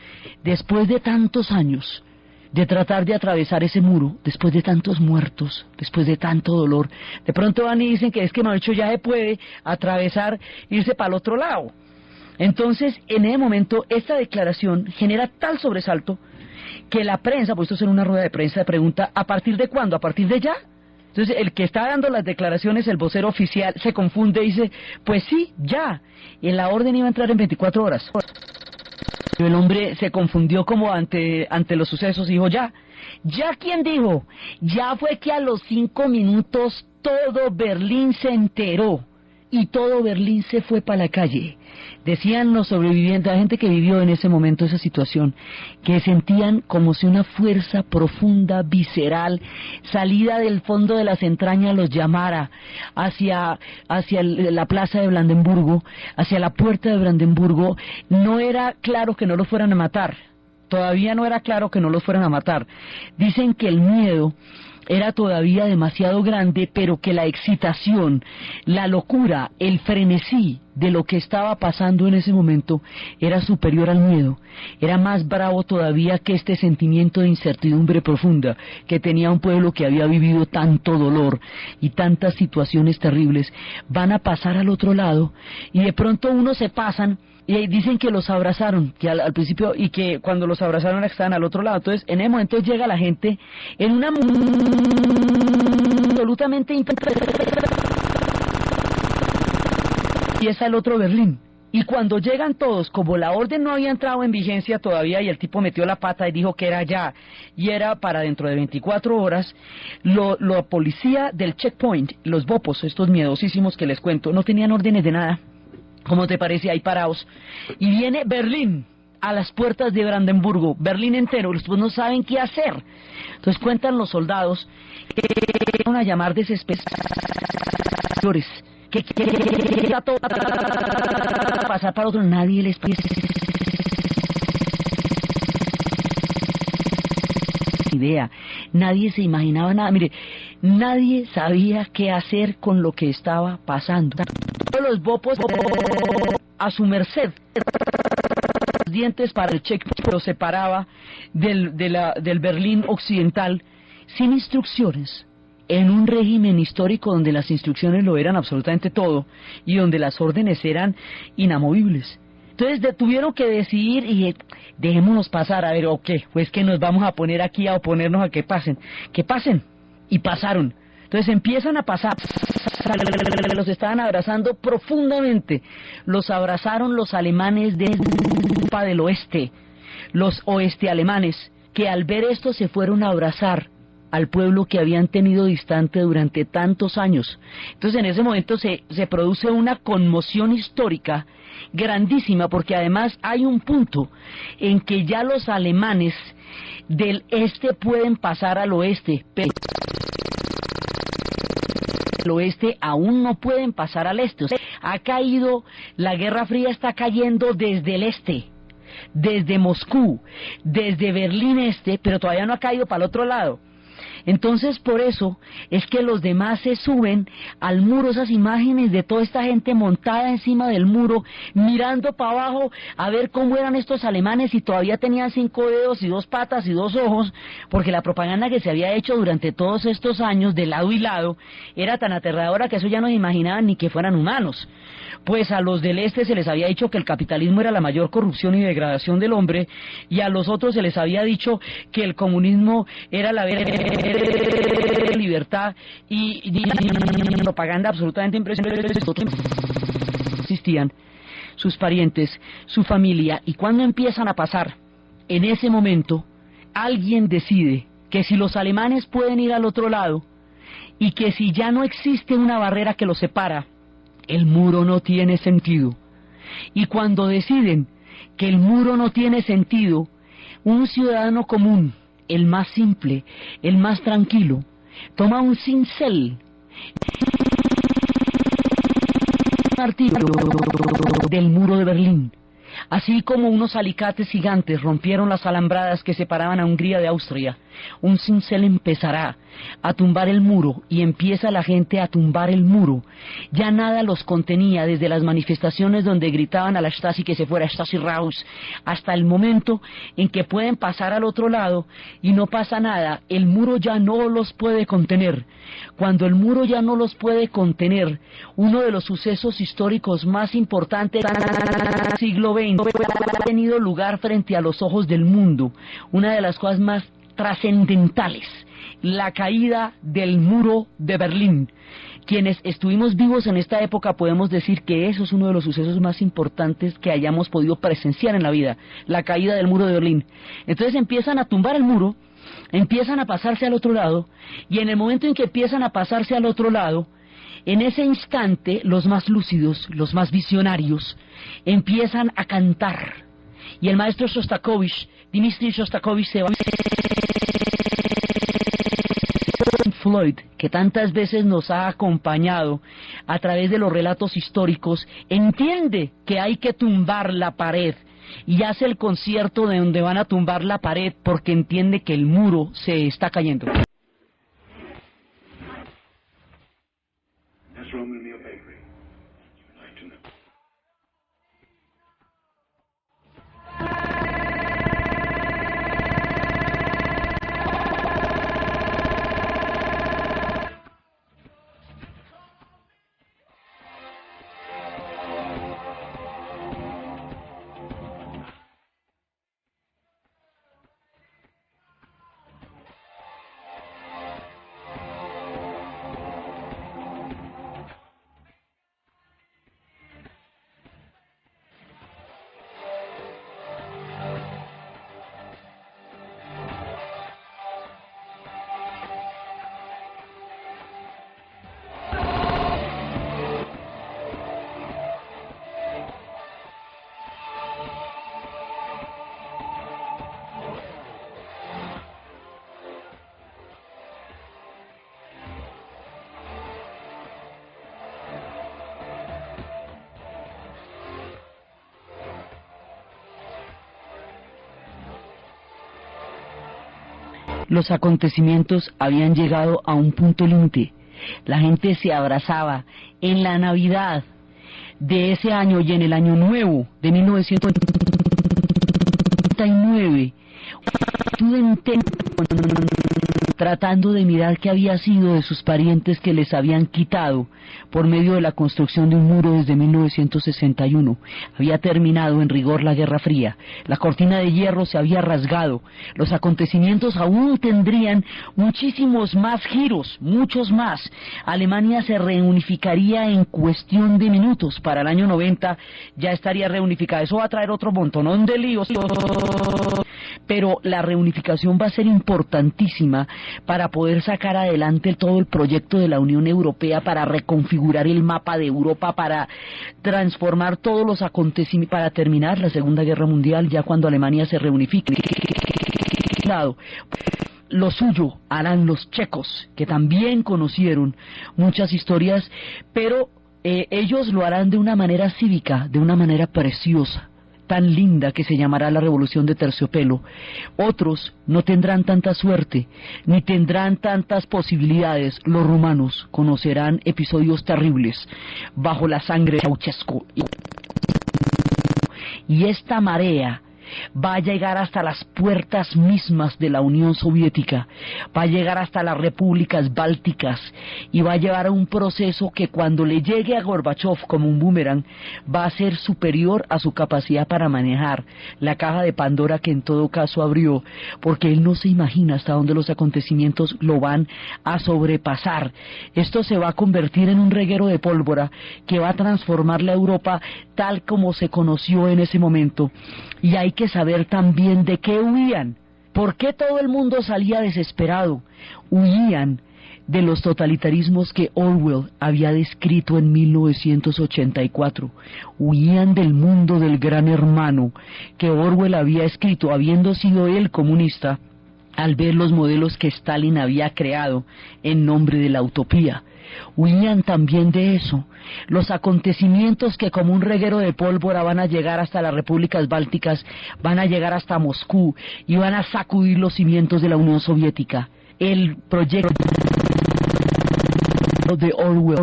Después de tantos años de tratar de atravesar ese muro, después de tantos muertos, después de tanto dolor, de pronto van y dicen que es que Mauricio ya se puede atravesar, irse para el otro lado. Entonces, en ese momento, esta declaración genera tal sobresalto que la prensa, pues esto es en una rueda de prensa, pregunta: ¿a partir de cuándo? ¿A partir de ya? Entonces el que está dando las declaraciones, el vocero oficial, se confunde y dice: pues sí, ya, y la orden iba a entrar en 24 horas. El hombre se confundió como ante los sucesos y dijo: ¿ya quién dijo? Ya fue que a los 5 minutos todo Berlín se enteró y todo Berlín se fue para la calle. Decían los sobrevivientes, la gente que vivió en ese momento esa situación, que sentían como si una fuerza profunda, visceral, salida del fondo de las entrañas los llamara hacia la plaza de Brandenburgo, hacia la puerta de Brandenburgo. No era claro que no los fueran a matar, todavía no era claro que no los fueran a matar. Dicen que el miedo era todavía demasiado grande, pero que la excitación, la locura, el frenesí de lo que estaba pasando en ese momento era superior al miedo, era más bravo todavía que este sentimiento de incertidumbre profunda que tenía un pueblo que había vivido tanto dolor y tantas situaciones terribles. Van a pasar al otro lado y de pronto unos se pasan y dicen que los abrazaron, que al principio, y que cuando los abrazaron estaban al otro lado. Entonces en ese momento llega la gente en una absolutamente y es al otro Berlín. Y cuando llegan todos, como la orden no había entrado en vigencia todavía y el tipo metió la pata y dijo que era ya, y era para dentro de 24 horas, la policía del checkpoint, los bopos, estos miedosísimos que les cuento, no tenían órdenes de nada. ¿Cómo te parece? Ahí parados. Y viene Berlín a las puertas de Brandenburgo, Berlín entero, los no saben qué hacer. Entonces cuentan los soldados que van a llamar desesperados, que todo pasar para otro, nadie les idea, nadie se imaginaba nada. Mire, nadie sabía qué hacer con lo que estaba pasando. Todos los bopos a su merced, los dientes para el checkpoint lo separaba del Berlín occidental, sin instrucciones, en un régimen histórico donde las instrucciones lo eran absolutamente todo y donde las órdenes eran inamovibles. Entonces tuvieron que decidir y dejémonos pasar, a ver, ¿o qué? Pues que nos vamos a poner aquí a oponernos a que pasen, y pasaron. Entonces empiezan a pasar, los estaban abrazando profundamente, los abrazaron los alemanes de Europa del Oeste, los oeste alemanes, que al ver esto se fueron a abrazar al pueblo que habían tenido distante durante tantos años. Entonces en ese momento se produce una conmoción histórica grandísima, porque además hay un punto en que ya los alemanes del este pueden pasar al oeste, pero el oeste aún no pueden pasar al este. O sea, ha caído, la Guerra Fría está cayendo desde el este, desde Moscú, desde Berlín este, pero todavía no ha caído para el otro lado. Entonces, por eso es que los demás se suben al muro, esas imágenes de toda esta gente montada encima del muro, mirando para abajo a ver cómo eran estos alemanes y todavía tenían 5 dedos y 2 patas y 2 ojos, porque la propaganda que se había hecho durante todos estos años de lado y lado era tan aterradora que eso ya no se imaginaban ni que fueran humanos. Pues a los del este se les había dicho que el capitalismo era la mayor corrupción y degradación del hombre, y a los otros se les había dicho que el comunismo era la libertad y propaganda absolutamente impresionante. Existían sus parientes, su familia, y cuando empiezan a pasar, en ese momento, alguien decide que si los alemanes pueden ir al otro lado, y que si ya no existe una barrera que los separa, el muro no tiene sentido. Y cuando deciden que el muro no tiene sentido, un ciudadano común, el más simple, el más tranquilo, toma un cincel, un martillo del muro de Berlín, así como unos alicates gigantes rompieron las alambradas que separaban a Hungría de Austria. Un cincel empezará a tumbar el muro, y empieza la gente a tumbar el muro. Ya nada los contenía, desde las manifestaciones donde gritaban a la Stasi que se fuera, Stasi raus, hasta el momento en que pueden pasar al otro lado y no pasa nada. El muro ya no los puede contener. Cuando el muro ya no los puede contener, uno de los sucesos históricos más importantes del siglo XX ha tenido lugar frente a los ojos del mundo. Una de las cosas más trascendentales, la caída del muro de Berlín. Quienes estuvimos vivos en esta época podemos decir que eso es uno de los sucesos más importantes que hayamos podido presenciar en la vida, la caída del muro de Berlín. Entonces empiezan a tumbar el muro, empiezan a pasarse al otro lado, y en el momento en que empiezan a pasarse al otro lado, en ese instante los más lúcidos, los más visionarios, empiezan a cantar. Y el maestro Shostakovich, Dmitri Shostakovich, se va Floyd, que tantas veces nos ha acompañado a través de los relatos históricos, entiende que hay que tumbar la pared y hace el concierto de donde van a tumbar la pared porque entiende que el muro se está cayendo. Los acontecimientos habían llegado a un punto límite. La gente se abrazaba en la Navidad de ese año y en el Año Nuevo de 1999, tratando de mirar qué había sido de sus parientes que les habían quitado por medio de la construcción de un muro desde 1961. Había terminado en rigor la Guerra Fría, la cortina de hierro se había rasgado, los acontecimientos aún tendrían muchísimos más giros, muchos más. Alemania se reunificaría en cuestión de minutos. Para el año 90 ya estaría reunificada. Eso va a traer otro montonón de líos, pero la reunificación va a ser importantísima para poder sacar adelante todo el proyecto de la Unión Europea, para reconfigurar el mapa de Europa, para transformar todos los acontecimientos, para terminar la Segunda Guerra Mundial ya cuando Alemania se reunifique. Lo suyo harán los checos, que también conocieron muchas historias, pero ellos lo harán de una manera cívica, de una manera preciosa. tan linda que se llamará la Revolución de Terciopelo. Otros no tendrán tanta suerte, ni tendrán tantas posibilidades. Los rumanos conocerán episodios terribles bajo la sangre de Ceausescu. Y esta marea va a llegar hasta las puertas mismas de la Unión Soviética, va a llegar hasta las repúblicas bálticas y va a llevar a un proceso que cuando le llegue a Gorbachov como un boomerang va a ser superior a su capacidad para manejar la caja de Pandora que en todo caso abrió, porque él no se imagina hasta dónde los acontecimientos lo van a sobrepasar. Esto se va a convertir en un reguero de pólvora que va a transformar la Europa tal como se conoció en ese momento. Y hay que saber también de qué huían. ¿Por qué todo el mundo salía desesperado? Huían de los totalitarismos que Orwell había descrito en 1984. Huían del mundo del gran hermano que Orwell había escrito, habiendo sido él comunista, al ver los modelos que Stalin había creado en nombre de la utopía. Huían también de eso, los acontecimientos que como un reguero de pólvora van a llegar hasta las repúblicas bálticas, van a llegar hasta Moscú y van a sacudir los cimientos de la Unión Soviética. El proyecto de Orwell,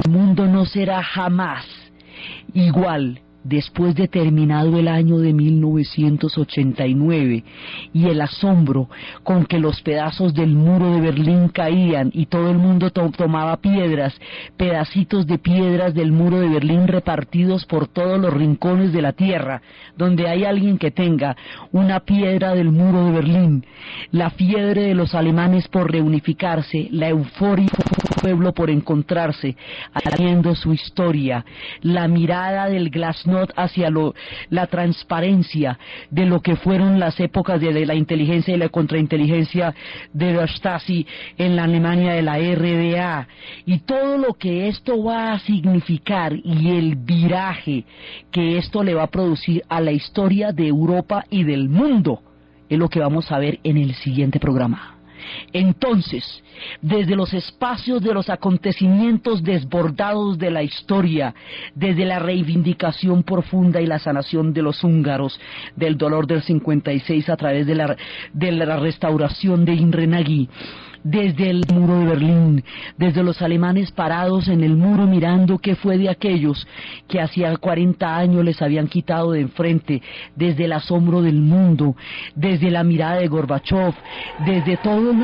el mundo no será jamás igual después de terminado el año de 1989 y el asombro con que los pedazos del muro de Berlín caían y todo el mundo tomaba piedras, pedacitos de piedras del muro de Berlín repartidos por todos los rincones de la tierra, donde hay alguien que tenga una piedra del muro de Berlín, la fiebre de los alemanes por reunificarse, la euforia del pueblo por encontrarse, haciendo su historia, la mirada del glasnost hacia la transparencia de lo que fueron las épocas de la inteligencia y la contrainteligencia de la Stasi en la Alemania de la RDA, y todo lo que esto va a significar y el viraje que esto le va a producir a la historia de Europa y del mundo es lo que vamos a ver en el siguiente programa. Entonces, desde los espacios de los acontecimientos desbordados de la historia, desde la reivindicación profunda y la sanación de los húngaros, del dolor del 56 a través de la restauración de Imre Nagy, desde el muro de Berlín, desde los alemanes parados en el muro mirando qué fue de aquellos que hacía 40 años les habían quitado de enfrente, desde el asombro del mundo, desde la mirada de Gorbachov, desde todos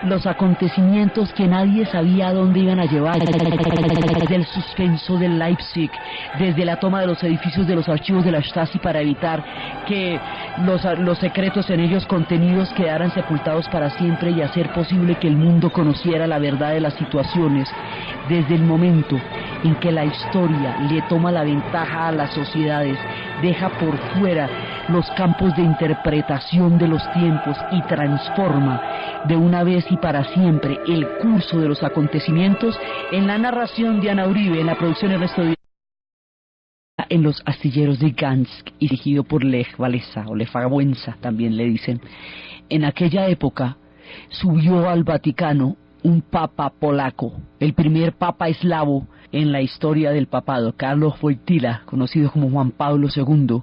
los acontecimientos que nadie sabía a dónde iban a llevar, desde el suspenso del Leipzig, desde la toma de los edificios de los archivos de la Stasi para evitar que los secretos en ellos contenidos quedaran sepultados para siempre y hacer posible que el mundo conociera la verdad de las situaciones, desde el momento en que la historia le toma la ventaja a las sociedades, deja por fuera los campos de interpretación de los tiempos y transforma de una vez y para siempre el curso de los acontecimientos. En la narración de Ana Uribe, en la producción Ernesto Díaz, en los astilleros de Gansk, y dirigido por Lech Walesa, o Lech Wałęsa también le dicen. En aquella época subió al Vaticano un papa polaco, el primer papa eslavo en la historia del papado, Carlos Wojtyła, conocido como Juan Pablo II,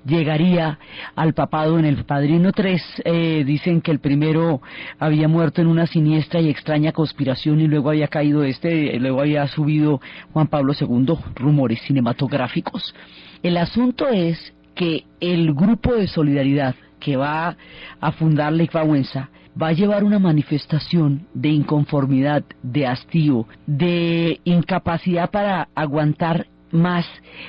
llegaría al papado en el Padrino III. Dicen que el primero había muerto en una siniestra y extraña conspiración y luego había caído luego había subido Juan Pablo II, rumores cinematográficos. El asunto es que el grupo de solidaridad que va a fundar Lech Wałęsa va a llevar una manifestación de inconformidad, de hastío, de incapacidad para aguantar más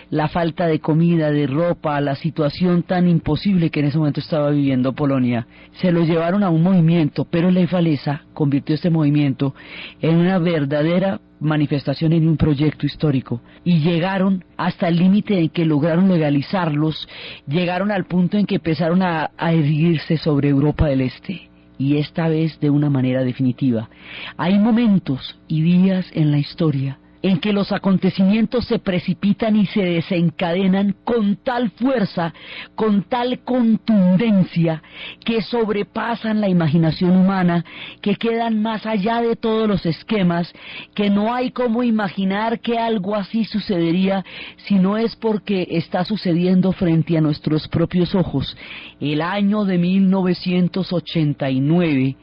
la falta de comida, de ropa, la situación tan imposible que en ese momento estaba viviendo Polonia. Se lo llevaron a un movimiento, pero Lech Wałęsa convirtió este movimiento en una verdadera manifestación, en un proyecto histórico, y llegaron hasta el límite en que lograron legalizarlos, llegaron al punto en que empezaron a erguirse sobre Europa del Este, y esta vez de una manera definitiva. Hay momentos y días en la historia en que los acontecimientos se precipitan y se desencadenan con tal fuerza, con tal contundencia, que sobrepasan la imaginación humana, que quedan más allá de todos los esquemas, que no hay cómo imaginar que algo así sucedería si no es porque está sucediendo frente a nuestros propios ojos. El año de 1989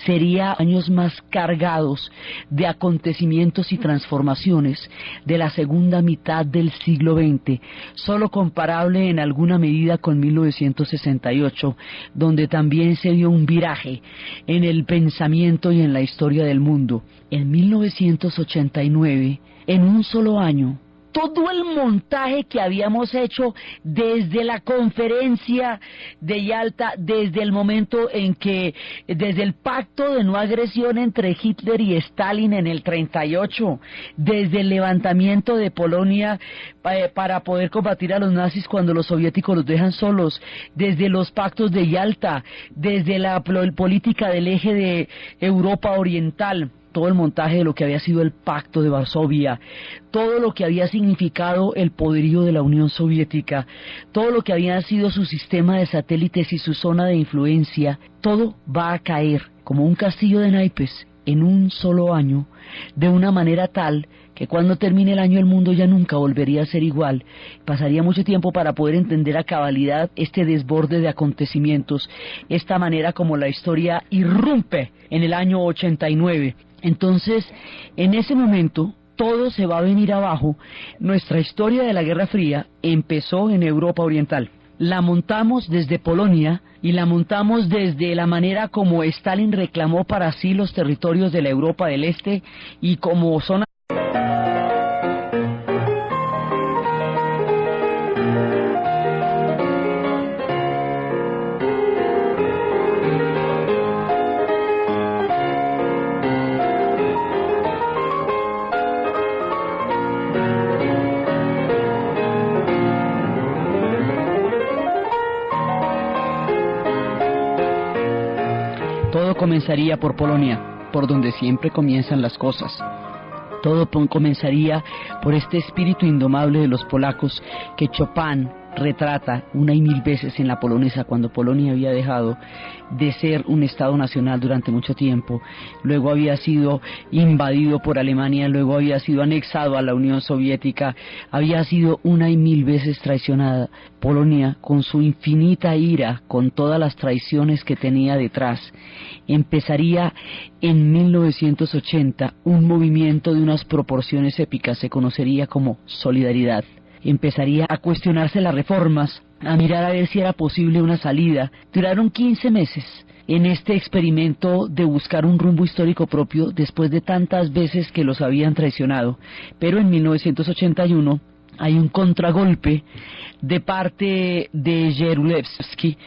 sería años más cargados de acontecimientos y transformaciones de la segunda mitad del siglo XX, solo comparable en alguna medida con 1968, donde también se dio un viraje en el pensamiento y en la historia del mundo. En 1989, en un solo año, todo el montaje que habíamos hecho desde la conferencia de Yalta, desde el momento en que, desde el pacto de no agresión entre Hitler y Stalin en el 38, desde el levantamiento de Polonia para poder combatir a los nazis cuando los soviéticos los dejan solos, desde los pactos de Yalta, desde la política del eje de Europa Oriental, todo el montaje de lo que había sido el Pacto de Varsovia, todo lo que había significado el poderío de la Unión Soviética, todo lo que había sido su sistema de satélites y su zona de influencia, todo va a caer como un castillo de naipes en un solo año, de una manera tal que cuando termine el año el mundo ya nunca volvería a ser igual. Pasaría mucho tiempo para poder entender a cabalidad este desborde de acontecimientos, esta manera como la historia irrumpe en el año 89. Entonces, en ese momento, todo se va a venir abajo. Nuestra historia de la Guerra Fría empezó en Europa Oriental. La montamos desde Polonia y la montamos desde la manera como Stalin reclamó para sí los territorios de la Europa del Este y como zona. Todo comenzaría por Polonia, por donde siempre comienzan las cosas. Todo comenzaría por este espíritu indomable de los polacos que Chopin retrata una y mil veces en la polonesa, cuando Polonia había dejado de ser un estado nacional durante mucho tiempo, luego había sido invadido por Alemania, luego había sido anexado a la Unión Soviética, había sido una y mil veces traicionada. Polonia, con su infinita ira, con todas las traiciones que tenía detrás, empezaría en 1980 un movimiento de unas proporciones épicas, se conocería como Solidaridad. Empezaría a cuestionarse las reformas, a mirar a ver si era posible una salida. Duraron 15 meses en este experimento de buscar un rumbo histórico propio después de tantas veces que los habían traicionado. Pero en 1981 hay un contragolpe de parte de Yerulevsky,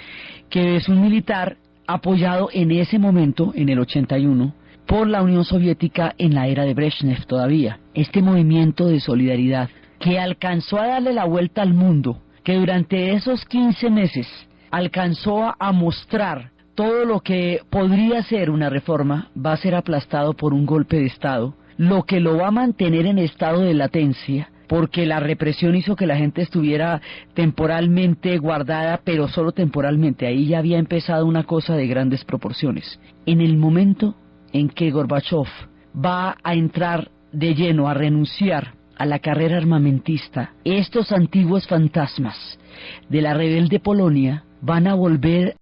que es un militar apoyado en ese momento, en el 81, por la Unión Soviética en la era de Brezhnev todavía. Este movimiento de solidaridad que alcanzó a darle la vuelta al mundo, que durante esos 15 meses alcanzó a mostrar todo lo que podría ser una reforma, va a ser aplastado por un golpe de Estado, lo que lo va a mantener en estado de latencia, porque la represión hizo que la gente estuviera temporalmente guardada, pero solo temporalmente. Ahí ya había empezado una cosa de grandes proporciones. En el momento en que Gorbachov va a entrar de lleno a renunciar a la carrera armamentista, estos antiguos fantasmas de la rebelde Polonia van a volver